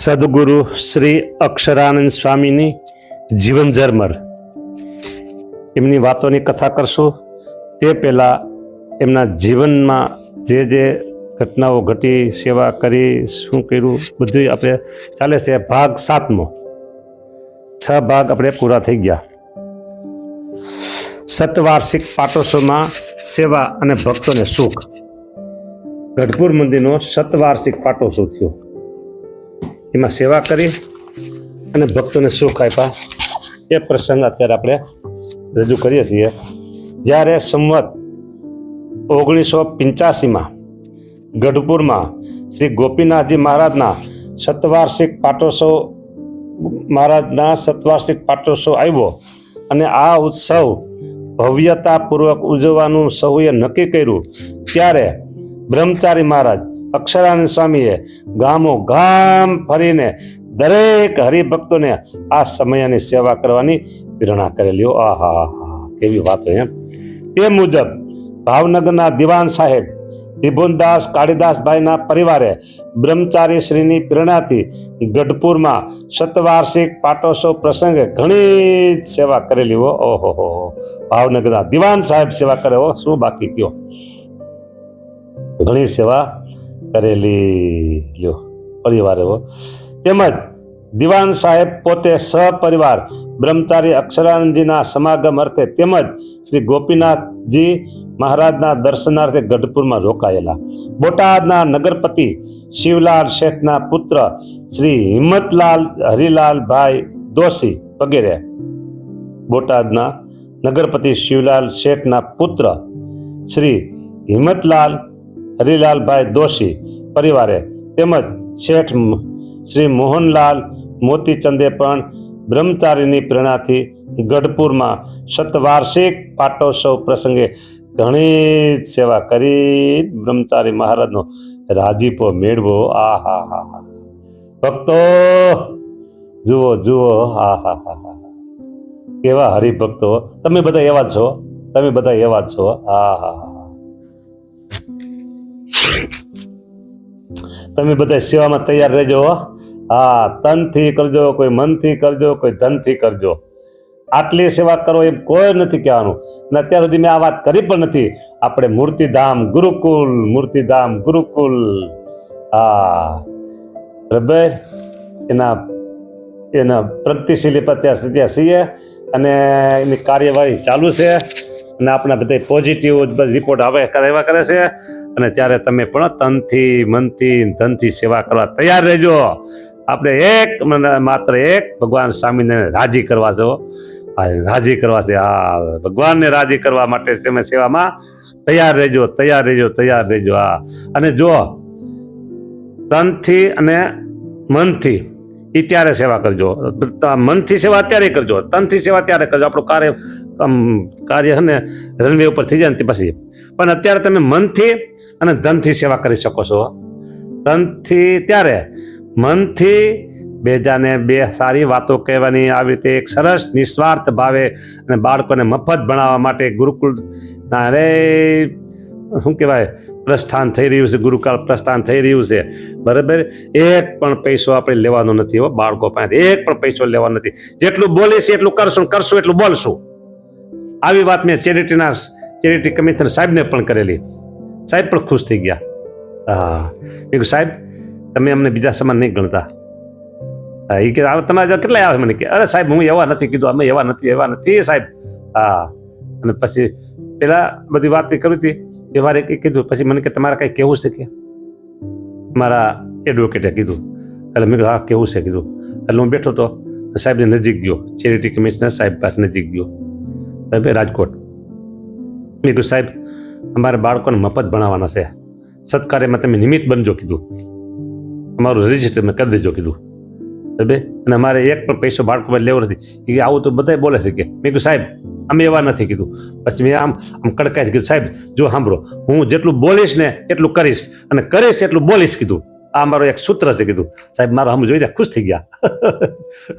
સદગુરુ શ્રી અક્ષરાનંદ સ્વામીની જીવન ઝરમર એમની વાતોની કથા કરશું. તે પહેલાં એમના જીવનમાં જે ઘટનાઓ ઘટી, સેવા કરી, શું કર્યું, બધું આપણે ચાલે છે. ભાગ 7મો. 6 ભાગ આપણે પૂરા થઈ ગયા. સતવાર્ષિક પાટોત્સવમાં સેવા અને ભક્તોને સુખ. ગઢપુર મંદિરનો સતવાર્ષિક પાટોત્સવ થયો. એમાં સેવા કરી અને ભક્તોને સુખ આપ્યા. એ પ્રસંગ અત્યારે આપણે રજૂ કરીએ છીએ. જ્યારે સંવત 1985માં ગઢપુરમાં શ્રી ગોપીનાથજી મહારાજના સતવાર્ષિક પાટોત્સવ આવ્યો અને આ ઉત્સવ ભવ્યતાપૂર્વક ઉજવવાનું સૌએ નક્કી કર્યું. ત્યારે બ્રહ્મચારી મહારાજ અક્ષરાનંદ સ્વામીએ ગામો ગામ ફરીને દરેક હરિભક્તોને આ સમયની સેવા કરવાની પ્રેરણા કરેલી. આહા, કેવી વાતો એમ. તે મુજબ ભાવનગરના દિવાન સાહેબ ત્રિભુવનદાસ કાળીદાસભાઈના પરિવારે બ્રહ્મચારી શ્રીની પ્રેરણાથી ગઢપુરમાં સતવાર્ષિક પાટોત્સવ પ્રસંગે ઘણી જ સેવા કરેલી. ઓહો, ભાવનગરના દિવાન સાહેબ સેવા કરે. શું બાકી કયો, ઘણી સેવા કરેલી લ્યો પરિવારે. તેમજ દિવાન સાહેબ પોતે સહપરિવાર બ્રહ્મચારી અક્ષરાનંદજીના સમાગમ અર્થે તેમજ શ્રી ગોપીનાથજી મહારાજના દર્શનાર્થે ગઢપુરમાં રોકાયેલા. બોટાદના નગરપતિ શિવલાલ શેઠના પુત્ર શ્રી હિંમતલાલ હરિલાલભાઈ દોશી વગેરે. બોટાદના નગરપતિ શિવલાલ શેઠના પુત્ર શ્રી હિંમતલાલ હરિલાલભાઈ દોશી પરિવારે તેમજ શેઠ શ્રી મોહનલાલ મોતીચંદે પણ બ્રહ્મચારીની પ્રેરણાથી ગઢપુરમાં સતવાર્ષિક પાટોત્સવ પ્રસંગે ઘણી જ સેવા કરી બ્રહ્મચારી મહારાજનો રાજીપો મેળવો. આહા, ભક્તો જુઓ. આહા, કેવા હરિભક્તો. તમે બધા એવા જ છો. આહા, તમે બધા સેવામાં તૈયાર રહેજો. હા, તનથી કરજો, કોઈ મનથી કરજો, કોઈ ધનથી કરજો. આટલી સેવા કરો એમ કોઈ નથી કહેવાનું. અને અત્યાર સુધી મેં આ વાત કરી પણ નથી. આપણે મૂર્તિધામ ગુરુકુલ હા બરાબર, એના પ્રગતિશીલી પર ત્યાં છીએ અને એની કાર્યવાહી ચાલુ છે. અને આપણા બધા પોઝિટિવ રિપોર્ટ એવા કરે છે. અને ત્યારે તમે પણ તનથી, મનથી, ધનથી સેવા કરવા તૈયાર રહેજો. આપણે માત્ર એક ભગવાન સ્વામીને રાજી કરવા છો. હા, ભગવાનને રાજી કરવા માટે તમે સેવામાં તૈયાર રહેજો. હા, અને જો તનથી અને મનથી એ ત્યારે સેવા કરજો. મનથી સેવા અત્યારે કરજો, તનથી સેવા ત્યારે કરજો. આપણું કાર્ય છે ને રનવે ઉપર થઈ જાય ને પછી. પણ અત્યારે તમે મનથી અને ધનથી સેવા કરી શકો છો. તનથી ત્યારે, મનથી બેજાને બે સારી વાતો કહેવાની. આવી રીતે એક સરસ નિસ્વાર્થ ભાવે અને બાળકોને મફત ભણાવવા માટે ગુરુકુળના શું કહેવાય પ્રસ્થાન થઈ રહ્યું છે. ગુરુકાળ પ્રસ્થાન થઈ રહ્યું છે. બરાબર, એક પણ પૈસો આપણે લેવાનો નથી. બાળકો પાસે એક પણ પૈસો લેવાનો નથી. જેટલું બોલીશ એટલું કરશું એટલું બોલશું. આવી વાત મેં ચેરિટી કમિશનર સાહેબને પણ કરેલી. સાહેબ પણ ખુશ થઈ ગયા. હા, મેં કહ્યું સાહેબ તમે અમને બીજા સમાન નહીં ગણતા. એ કે તમારે કેટલા આવે? મને કે અરે સાહેબ હું એવા નથી કીધું, અમે એવા નથી સાહેબ. હા, અને પછી પેલા બધી વાત કરી હતી એ વારે કીધું. પછી મને કે તમારે કંઈ કહેવું છે કે? મારા એડવોકેટે કીધું. એટલે મેં કીધું હા કેવું છે કીધું. એટલે હું બેઠો તો સાહેબને નજીક ગયો, ચેરિટી કમિશનર સાહેબ પાસે નજીક ગયો, રાજકોટ. મેં કીધું સાહેબ અમારે બાળકોને મફત ભણાવવાના છે. સત્કાર્યમાં તમે નિમિત્ત બનજો કીધું. અમારું રજીસ્ટર મેં કરી દેજો કીધું. બરાબર, અને અમારે એક પણ પૈસો બાળકોમાં લેવો નથી. એ આવું તો બધા બોલે છે કે. મેં કીધું સાહેબ અમે એવા નથી કીધું. પછી મેં આમ કડકાઈ કીધું સાહેબ જો સાંભળો, હું જેટલું બોલીશ ને એટલું કરીશ અને કરીશ એટલું બોલીશ કીધું. આ મારો એક સૂત્ર છે કીધું. સાહેબ મારો આમ જોઈ ખુશ થઈ ગયા.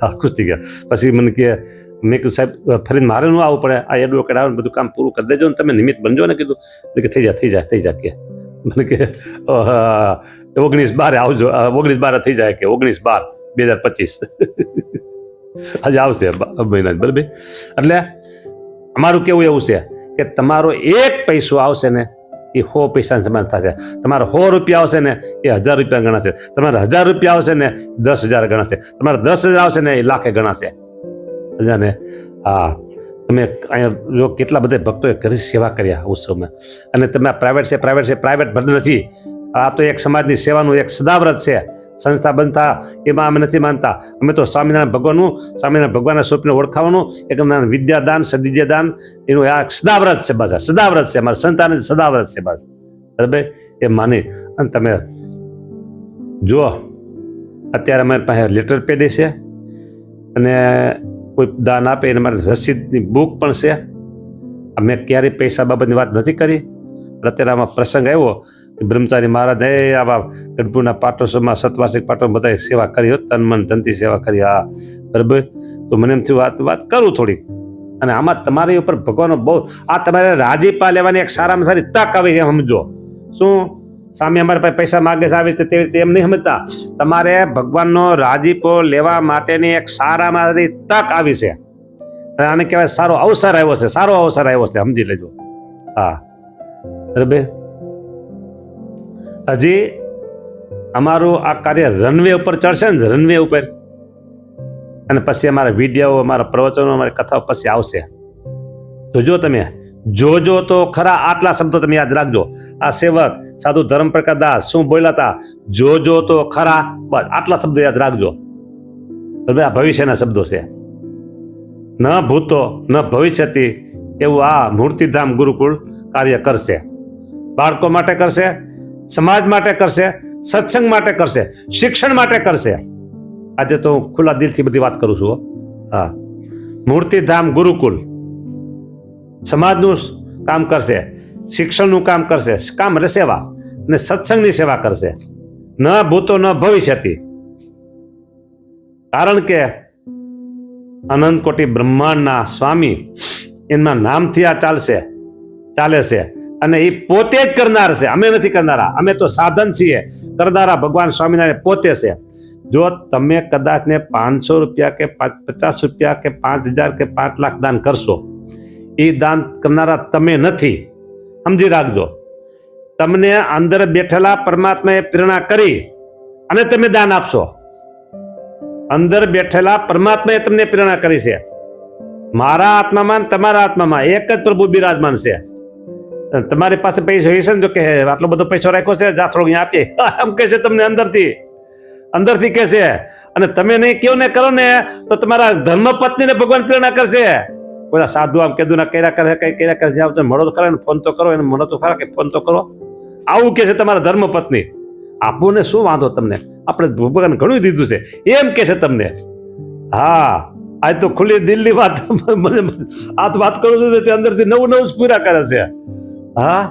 હા, ખુશ થઈ ગયા. પછી મને કે મેં કીધું સાહેબ ફરીને મારે ન આવવું પડે, આ એડવોકેટ આવે બધું કામ પૂરું કરી દેજો ને તમે નિમિત્ત બનજો ને કીધું. કે થઈ જાય કે મને કે 19/12 આવજો. 19/12 થઈ જાય કે 19/12 2025 હજી આવશે મહિના બરાબર. એટલે અમારું કેવું એવું છે કે તમારો એક પૈસો આવશે ને એ 100 પૈસાની સમાન થશે. તમારા 100 રૂપિયા આવશે ને એ 1000 રૂપિયા ગણાશે. તમારા 1000 રૂપિયા આવશે ને 10,000 ગણાશે. તમારા 10,000 આવશે ને એ લાખે ગણાશે. ને હા, તમે અહીંયા જો કેટલા બધા ભક્તોએ ઘરે સેવા કર્યા ઉત્સવમાં. અને તમે પ્રાઇવેટ છે પ્રાઇવેટ ભરત નથી. આ તો એક સમાજની સેવાનું એક સદાવ્રત છે. સંસ્થા બનતા એમાં અમે નથી માનતા. અમે તો સ્વામિનારાયણ ભગવાનના સ્વપ્ને ઓળખાવાનું એક વિદ્યાદાન સદિદ્યદાન એનું આ સદાવ્રત છે. બસ સદાવ્રત છે. અમારા સંતાન સદાવ્રત છે. બસ બરાબર એ માની. અને તમે જુઓ અત્યારે અમારી પાસે લેટર પેડ છે અને કોઈ દાન આપે એને મારી રસીદની બુક પણ છે. અમે ક્યારેય પૈસા બાબતની વાત નથી કરી. અત્યારે આમાં પ્રસંગ આવ્યો બ્રહ્મચારી મહારાજ આવા ગઢપુરના પાટોત્સવમાં સતવાર્ષિક પાટો બધા સેવા કરી તન મન ધનથી સેવા કરી. હા બરાબર. તો મને એમ થયું વાત કરું થોડીક. અને આમાં તમારી ઉપર ભગવાનનો બહુ આ તમારે રાજીપા લેવાની એક સારામાં સારી તક આવી છે. સમજો શું સામે અમારી પાસે પૈસા માગે છે આવી તેવી રીતે એમ નહીં સમજતા. તમારે ભગવાનનો રાજીપો લેવા માટેની એક સારામાં સારી તક આવી છે. આને કહેવાય સારો અવસર આવ્યો છે. સારો અવસર આવ્યો છે. સમજી લેજો. હા બરાબર. હજી અમારું આ કાર્ય રનવે ઉપર ચડશે ને રનવે ઉપર. અને પછી અમારા વિડીયો અમારા પ્રવચનો અમારી કથાઓ પછી આવશે. જોજો તમે જોજો તો ખરા. આટલા શબ્દો તમે યાદ રાખજો. આ સેવક સાધુ ધર્મપ્રકાશ દાસ શું બોલ્યા હતા? જોજો તો ખરા. બસ આટલા શબ્દો યાદ રાખજો. બરાબર. આ ભવિષ્યના શબ્દો છે. ન ભૂતો ન ભવિષ્યથી એવું આ મૂર્તિધામ ગુરુકુળ કાર્ય કરશે. બાળકો માટે કરશે, સમાજ માટે કરશે, સત્સંગ માટે કરશે, શિક્ષણ માટે કરશે. આજે તો હું ખુલ્લા દિલથી બધી વાત કરું છું. હા, મૂર્તિધામ ગુરુકુલ સમાજનું કામ કરશે, શિક્ષણનું કામ કરશે, કામ એટલે સેવા અને સત્સંગની સેવા કરશે. ન ભૂતો ન ભવિષ્યથી. કારણ કે અનંત કોટી બ્રહ્માંડના સ્વામી એમના નામથી આ ચાલે છે. અને એ પોતે જ કરનાર છે. અમે નથી કરનારા. અમે તો સાધન છીએ. કરનારા ભગવાન સ્વામિનારાયણ પોતે છે. જો તમે કદાચ ને 500 રૂપિયા કે 50 રૂપિયા કે 5,000 કે 5 લાખ દાન કરશો, એ દાન કરનારા તમે નથી. સમજી રાખજો. તમને અંદર બેઠેલા પરમાત્માએ પ્રેરણા કરી અને તમે દાન આપશો. અંદર બેઠેલા પરમાત્માએ તમને પ્રેરણા કરી છે. મારા આત્મામાં તમારા આત્મામાં એક જ પ્રભુ બિરાજમાન છે. તમારી પાસે પૈસો હશે ને, જો કે આટલો બધો પૈસો રાખ્યો છે, જા થોડો અહીંયા આપીએ, આમ કહે છે તમને અંદરથી કહે છે. અને તમે નહીં કહો ને કરો ને તો તમારા ધર્મપત્નીને ભગવાન પ્રેરણા કરશે. બધા સાધુ આમ કીધું ના કર્યા કરે જાવ તો મળો તો ખરા ને, ફોન તો કરો એને, મળો તો ખરા કે ફોન તો કરો. આવું કે છે તમારા ધર્મપત્ની. આપવું ને શું વાંધો તમને? આપણે ભગવાન ઘણું દીધું છે એમ કે છે તમને. હા, આજ તો ખુલ્લી દિલની વાત આ વાત કરું છું તે અંદરથી નવું પૂરા કરે છે. હા,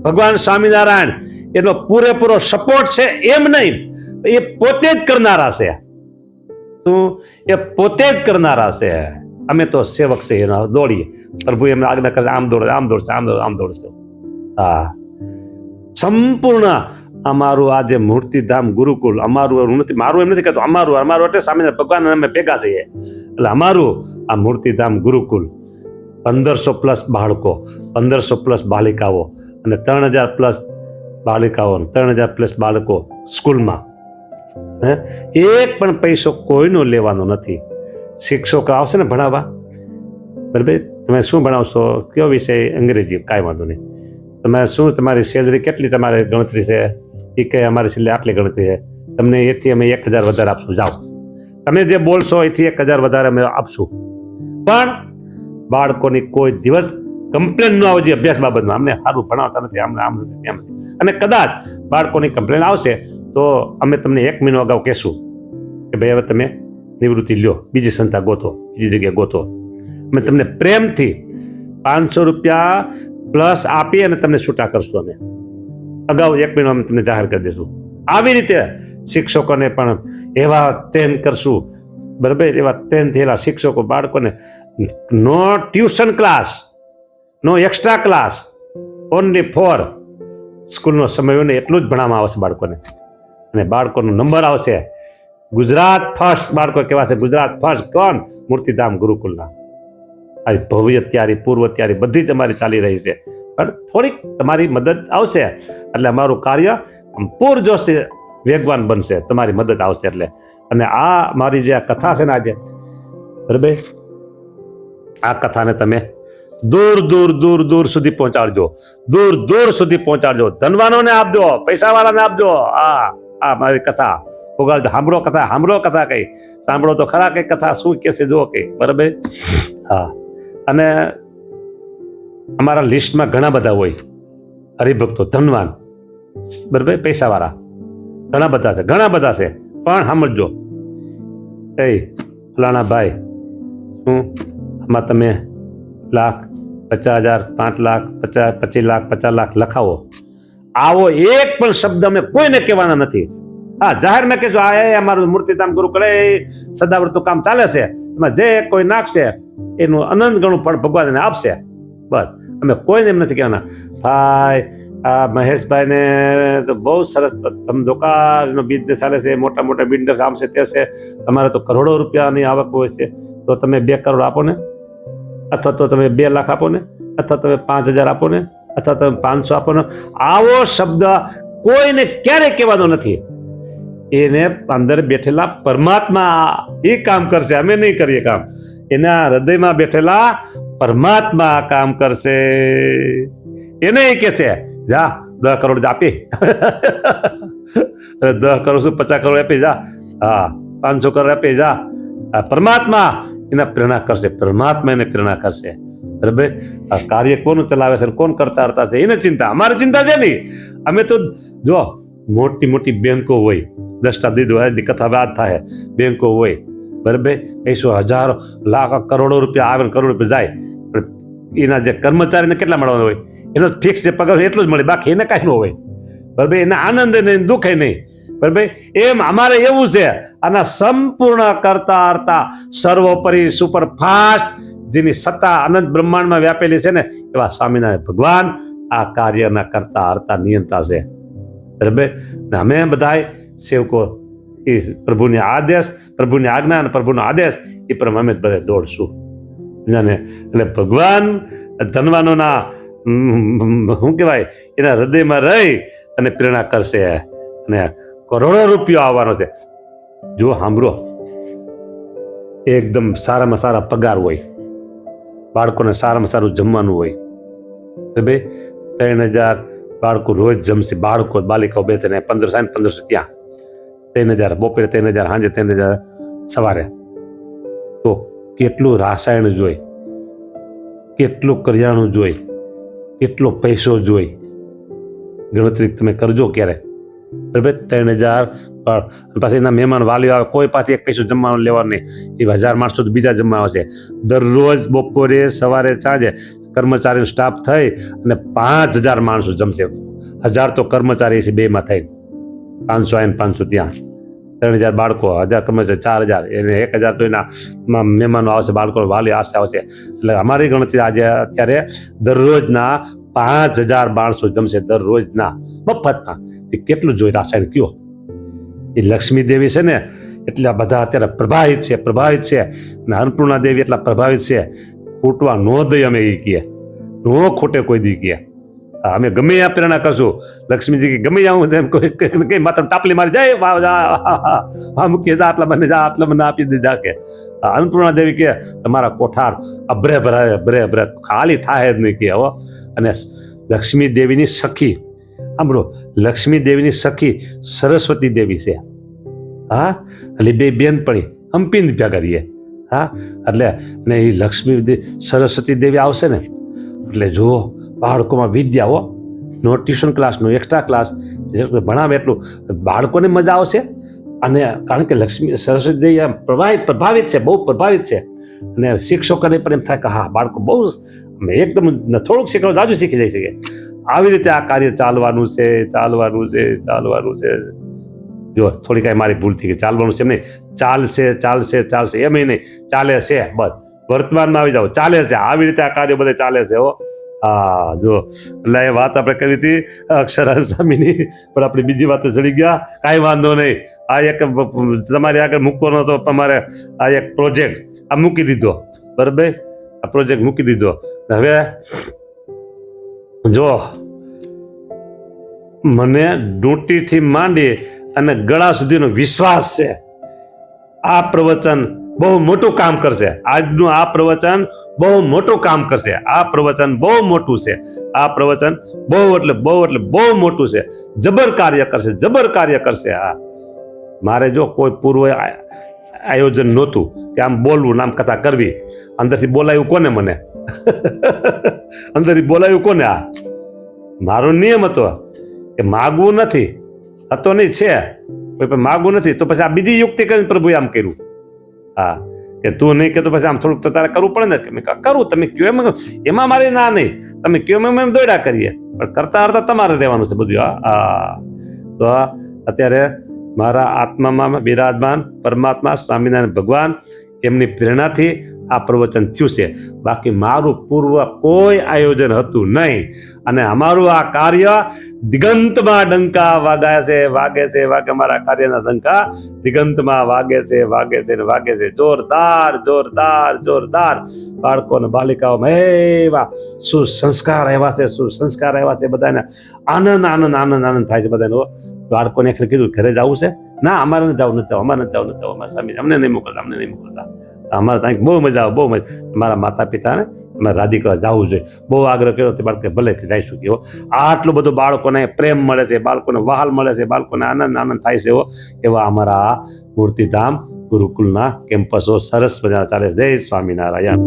ભગવાન સ્વામિનારાયણ એનો પૂરેપૂરો સપોર્ટ છે એમ નહીં, એ પોતે જ કરનારા છે. શું? એ પોતે જ કરનારા છે. અમે તો સેવક છે એના, દોડીએ. પ્રભુ એમને આજ્ઞા કરશે આમ દોડશે. હા, સંપૂર્ણ અમારું આ જે મૂર્તિધામ ગુરુકુલ અમારું નથી, મારું એમ નથી કહેતો, અમારું એટલે સ્વામિનારાયણ ભગવાન અમે ભેગા છીએ. એટલે અમારું આ મૂર્તિધામ ગુરુકુલ 1500+ બાળકો, 1500+ બાલિકાઓ અને 3000+ બાલિકાઓ, 3000+ બાળકો સ્કૂલમાં. એક પણ પૈસો કોઈનો લેવાનો નથી. શિક્ષકો આવશે ને ભણાવવા, બરાબર. તમે શું ભણાવશો? કયો વિષય? અંગ્રેજી. કાંઈ વાંધો નહીં. તમે શું, તમારી સેલરી કેટલી તમારી ગણતરી છે? એ કહે અમારી સેલરી આટલી ગણતરી છે. તમને એથી અમે 1000 વધારે આપશું. જાઓ, તમે જે બોલશો એથી 1000 વધારે અમે આપશું. પણ બાળકોની કોઈ દિવસ કમ્પ્લેન ન આવશે અભ્યાસ બાબતમાં. અમને સારું ભણાવતા નથી, આમ નથી, તેમ નથી. અને કદાચ બાળકોની કમ્પ્લેન આવશે તો અમે તમને 1 મહિનો અગાઉ કહેશું કે ભાઈ હવે તમે નિવૃત્તિ લ્યો, બીજી સંસ્થા ગોતો, બીજી જગ્યાએ ગોતો. અમે તમને પ્રેમથી 500 રૂપિયા પ્લસ આપી અને તમને છૂટા કરશું. અમે અગાઉ 1 મહિનો અમે તમને જાહેર કરી દઈશું. આવી રીતે શિક્ષકોને પણ એવા ટ્રેન કરશું, બરાબર. એવા ટ્રેન થયેલા શિક્ષકો બાળકોને નો tuition class, no extra class, only for સ્કૂલનો સમય હોય ને એટલું જ ભણાવવામાં આવશે બાળકોને. અને બાળકોનો નંબર આવશે ગુજરાત ફર્સ્ટ બાળકો કેવા છે, ગુજરાત ફર્સ્ટ કોણ? મૂર્તિધામ ગુરુકુલના. આ ભવ્ય તૈયારી, પૂર્વ તૈયારી બધી જ અમારી ચાલી રહી છે, પણ થોડીક તમારી મદદ આવશે એટલે અમારું કાર્ય પૂરજોશથી વેગવાન બનશે, તમારી મદદ આવશે એટલે. અને આ મારી જે આ કથા છે ને આજે, બરાબર, આ કથાને તમે દૂર દૂર દૂર દૂર સુધી પહોંચાડજો, દૂર દૂર સુધી પહોંચાડજો. ધનવાનોને આપજો, પૈસાવાળાને આપજો. આ મારી કથા ઉગાડજો. સાંભળો કથા, સાંભળો કથા કઈ, સાંભળો તો ખરા કઈ કથા શું કે છે જો કઈ, બરાબર. હા, અને અમારા લિસ્ટમાં ઘણા બધા હોય હરિભક્તો, ધનવાન, બરાબર, પૈસાવાળા ઘણા બધા છે, ઘણા બધા છે. પણ સાંભળજો, એ ફલાણા ભાઈ, શું આમાં તમે 1,50,000, 5 લાખ, 25 લાખ, 50 લાખ લખાવો, આવો એક પણ શબ્દ અમે કોઈને કહેવાના નથી. હા, જાહેરમાં કહેજો આ અમારું મૂર્તિધામ ગુરુકુળ સદાવ્રતનું કામ ચાલે છે, એમાં જે કોઈ નાખશે એનું અનંત ગણું ફળ ભગવાન એને આપશે. બસ, અમે કોઈને એમ નથી કહેવાના. ભાઈ આ મહેશભાઈને તો બહુ સરસ ધમધોકાનો બિઝનેસ ચાલે છે, મોટા મોટા બિલ્ડર્સ આમ છે તે છે, તમારે તો કરોડો રૂપિયાની આવક હોય છે, તો તમે 2 કરોડ આપો ને, અથવા તો તમે 2 લાખ આપો ને, અથવા તમે 5,000 આપો ને, અથવા તમે 500 આપો ને. આવો શબ્દ કોઈને ક્યારેય કહેવાનો નથી. એને અંદર બેઠેલા પરમાત્મા એ કામ કરશે, અમે નહીં કરીએ કામ. એના હૃદયમાં બેઠેલા પરમાત્મા કામ કરશે. એને એ કહેશે જા 10 કરોડ આપી 10 કરોડ શું 50 કરોડ આપી જા, હા 500 કરોડ આપી જા. પરમાત્મા એના પ્રેરણા કરશે, પરમાત્મા એને પ્રેરણા કરશે, બરાબર. આ કાર્ય કોણ ચલાવે છે, કોણ કરતા હરતા છે, એને ચિંતા, અમારી ચિંતા છે નહીં. અમે તો જો મોટી મોટી બેંકો હોય, 10ટા દીધો કથા વાત થાય, બેંકો હોય, બરાબર, 100,000 લાખ કરોડો રૂપિયા આવે, કરોડ રૂપિયા જાય, પણ એના જે કર્મચારીને કેટલા મળવાના હોય, એનો ફિક્સ જે પગાર એટલો જ મળે, બાકી એને કાંઈ ન હોય, બરાબર. એને આનંદ નહીં, દુઃખ નહીં, બરાબર. એમ અમારે એવું છે, આના સંપૂર્ણ કરતા હરતા સર્વોપરી સુપરફાસ્ટ જેની સત્તા અનંત બ્રહ્માંડમાં વ્યાપેલી છે ને, એવા સ્વામિનારાયણ ભગવાન આ કાર્યના કરતા હરતા નિયંતા છે, બરાબર. અમે બધા સેવકો એ પ્રભુની આદેશ, પ્રભુની આજ્ઞા અને પ્રભુનો આદેશ એ પ્રમાણે અમે બધા દોડશું. એટલે ભગવાન ધનવાનોના શું કહેવાય, એના હૃદયમાં રહી અને પ્રેરણા કરશે, અને કરોડો રૂપિયો આવવાનો છે. જો સાંભળો, એકદમ સારામાં સારા પગાર હોય, બાળકોને સારામાં સારું જમવાનું હોય, બરાબર. 3,000 બાળકો રોજ જમશે, બાળકો બાલિકાઓ 2 ને 1,500 ત્યાં, 3,000 બપોરે, 3,000 સાંજે, 3,000 સવારે. તો કેટલું રાસાયણ જોઈ, કેટલું કરિયાણું જોઈ, કેટલો પૈસો જોઈ, ગણતરી તમે કરજો ક્યારે, બરાબર. 3,000 પાછી એના મહેમાન વાલીઓ આવે, કોઈ પાછી 1 પૈસો જમવાનું લેવાનું નહીં. એ 1,000 માણસો તો બીજા જમવા આવશે. દરરોજ બપોરે, સવારે, સાંજે કર્મચારીનો સ્ટાફ થઈ અને 5,000 માણસો જમશે. 1,000 તો કર્મચારી છે, 2માં થઈ 500 આવીને 500 ત્યાં, 3,000 બાળકો, 1,000 કર્મચારી, 4,000, એને 1,000 તો એના મહેમાનો આવશે, બાળકો વાલી આવશે. એટલે અમારી ગણતરી આજે અત્યારે દરરોજના 5,000 માણસો જમશે, દરરોજના મફતના. એ કેટલું જોઈ રાસાયણ કયો. એ લક્ષ્મી દેવી છે ને, એટલા બધા અત્યારે પ્રભાવિત છે, પ્રભાવિત છે. અને અન્નપૂર્ણા દેવી એટલા પ્રભાવિત છે, ખૂટવા ન દઈ અમે એ કહીએ, નો ખોટે કોઈ દી કહીએ. અમે ગમે આ પ્રેરણા કરશું, લક્ષ્મીજી ગમે આવું એમ કઈ માત્ર ટાપલી મારી જાય, હા મૂકીએ જા, આટલા મને જા, આટલા મને આપી દીધા. કે અન્નપૂર્ણા દેવી કે તમારા કોઠાર અભરે ભરાય, અભરે અભરે ખાલી થાય જ નહીં કે હો. અને લક્ષ્મી દેવીની સખી, સાંભળો, લક્ષ્મી દેવીની સખી સરસ્વતી દેવી છે. હા, એટલે 2 બેનપણી હંપીને ભેગા કરીએ. હા, એટલે ને એ લક્ષ્મી સરસ્વતી દેવી આવશે ને, એટલે જુઓ બાળકોમાં વિદ્યા હો, નો ટ્યુશન ક્લાસ, નો એક્સ્ટ્રા ક્લાસ, ભણાવે એટલું બાળકોને મજા આવશે. અને કારણ કે લક્ષ્મી સરસ્વતી દેવી આમ પ્રભાવિત છે, બહુ પ્રભાવિત છે. અને શિક્ષકોને પણ એમ થાય કે હા બાળકો બહુ એકદમ થોડુંક શીખવું જાજુ શીખી જાય છે. આવી રીતે આ કાર્ય ચાલવાનું છે, ચાલવાનું છે, ચાલવાનું છે. જો થોડી કાંઈ મારી ભૂલ થઈ ગઈ, ચાલવાનું છે એમ નહીં, ચાલશે, ચાલશે, ચાલશે એમ નહીં, ચાલે છે. બસ વર્તમાનમાં આવી જાઓ, ચાલે છે. આવી રીતે આ કાર્ય બધે ચાલે છે. હા જો એટલે એ વાત આપણે કરી હતી અક્ષરા સ્વામીની, પણ આપણી બીજી વાતો ચડી ગયા. કાંઈ વાંધો નહીં. આ એક તમારી આગળ મૂકવાનો હતો તમારે, આ એક પ્રોજેક્ટ આ મૂકી દીધો, બરાબર? આ પ્રોજેક્ટ મૂકી દીધો. હવે જો મને ડૂંટીથી માંડી અને ગળા સુધીનો વિશ્વાસ છે આ પ્રવચન બહુ મોટું કામ કરશે. આજનું આ પ્રવચન બહુ મોટું કામ કરશે. આ પ્રવચન બહુ મોટું છે. આ પ્રવચન બહુ એટલે બહુ મોટું છે. જબર કાર્ય કરશે, જબર કાર્ય કરશે. આ મારે જો કોઈ પૂર્વ આયોજન નહોતું કે આમ બોલવું, આમ કથા કરવી. અંદરથી બોલાયું કોને? મને અંદરથી બોલાયું કોને? આ મારો નિયમ હતો કે માગવું નથી, હતો નહીં, છે પણ માગવું નથી. તો પછી આ બીજી યુક્તિ કરીને પ્રભુએ આમ કર્યું. હા, કે તું નહીં કે તો પછી આમ થોડુંક તો તારે કરવું પડે ને. કે મેં કરું, તમે કયો એમાં મારી ના નહીં, તમે કયો એમ દોડ્યા કરીએ, પણ કરતા કરતા તમારે રહેવાનું છે બધું. હા, તો અત્યારે મારા આત્મામાં બિરાજમાન પરમાત્મા સ્વામિનારાયણ ભગવાન એમની પ્રેરણાથી આ પ્રવચન થયું છે. બાકી મારું પૂર્વ કોઈ આયોજન હતું નહીં. અને અમારું આ કાર્ય દિગંતમાં ડંકા વાગે છે. મારા કાર્યના ડંકા દિગંતમાં વાગે છે. જોરદાર. બાળકો અને બાલિકાઓમાં એવા સુસંસ્કાર આવ્યા છે. બધાને આનંદ થાય છે. બધાને બાળકોને કીધું ઘરે જવું છે? ના, અમારે નથી જવું. અમારે સ્વામી અમને નહીં મોકલતા. અમારે ત્યાં બહુ મજા આવે, બહુ મજા. મારા માતા પિતાને અમારે રાજી કરવા જવું જોઈએ. બહુ આગ્રહ કર્યો તે બાળકે ભલે જઈશું. કેવો આટલો બધો બાળકોને પ્રેમ મળે છે, બાળકોને વહાલ મળે છે, બાળકોને આનંદ થાય છે. એવા અમારા મૂર્તિધામ ગુરુકુલના કેમ્પસો સરસ મજા ચાલે. જય સ્વામિનારાયણ.